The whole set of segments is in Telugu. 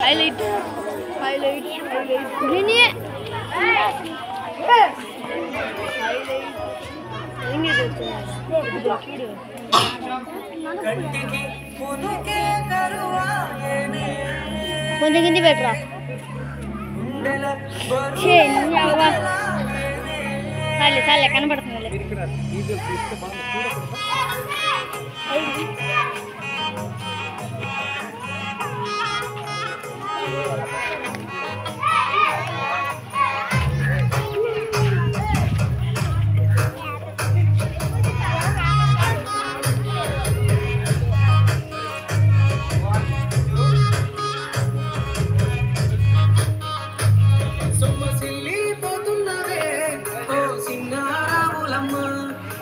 హైలైట్ హైలైట్ హైలైట్ గ్రీనీ కొంచెం కింది పెట్టరా చాలే చాలే కనబడుతుంది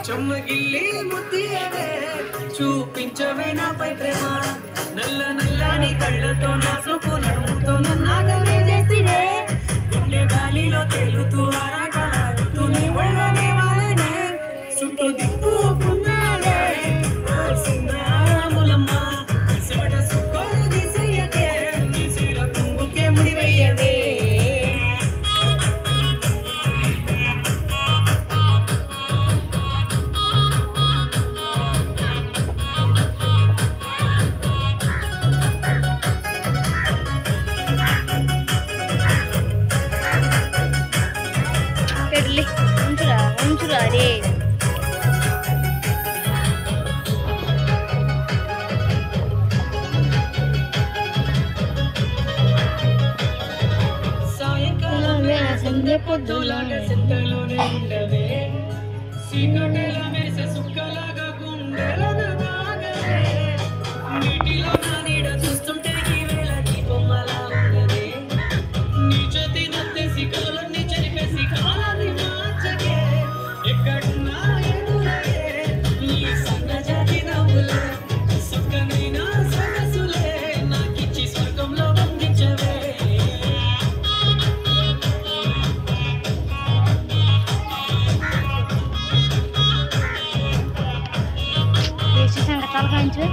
చెమ్మగిల్లి ముద్దియవే చూపించవే నాపై ప్రేమ నల్ల నల్లని కళ్ళతో నా చూపు నడుముతో నాగమే చేసినే గుండె గాలిలో తేలుతూ ఆరాటలాడుతూ నీ ఒళ్ళనే వాలనే చుట్టూ దిక్కుకున్నాడే సింగారములమ్మ సొట సుక్కలు తీసేయకే నీ చీర కుంగుకే ముడివేయవే ఉంచురా రే సాయంకాలమే సంధ్య పొద్దులాగా సింతలోనే ఉండవే సీకటేల మెరిసే సుక్కలాగా గుండెలను దాగవే నీటిలో నా నీడ చూస్తుంటే ఈ వేళ దీపమ్మలా ఉన్నదే నీ చేతి నత్తేసి కలలన్నీ చెరిపేసి కాలాన్ని మార్చకే ఎక్కడున్నా ఎదురయ్యే నీ సంగజాతి నవ్వులే సుఖమైన సొగసులే నాకిచ్చి స్వర్గంలో బంధించవే తలకాంచు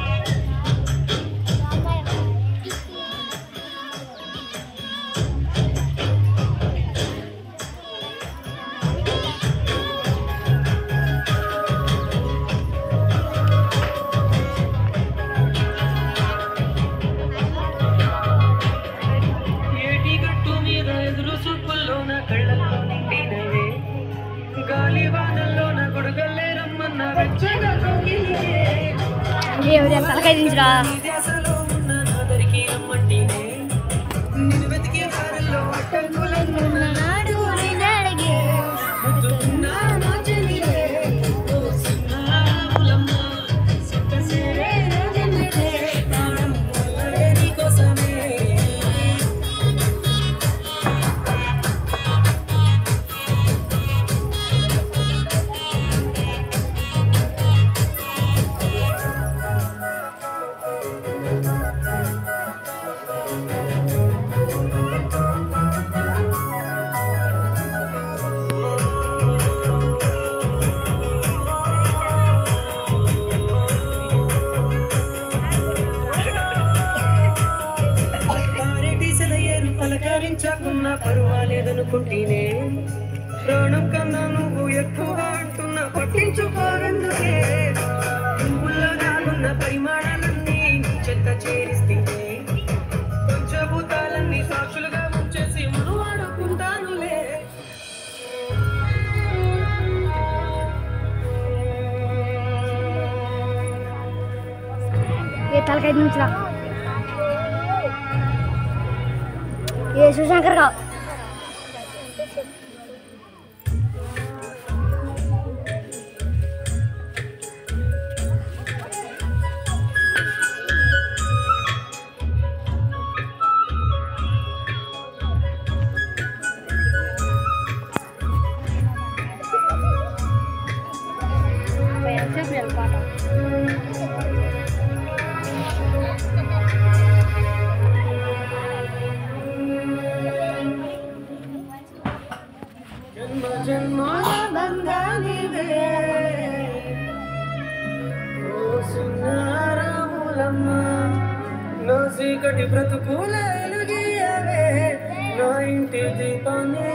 తలకాయ దించురా పలకరించకున్నా పర్వాలేదనుకుంటేనే ప్రాణం కన్నా నువ్వు ఎక్కువ అంటున్నా పట్టించుకోవెందుకే పువ్వుల్లో నాగున్న పరిమాణాలన్నీ చెత్త చేరిస్తేనే పంచభూతాలన్నీ సాక్షులుగా ఉంచేసి మనం ఆడుకుంటానులే తలకాయ దించురా ये शिवशंकर का జీవితాన్ని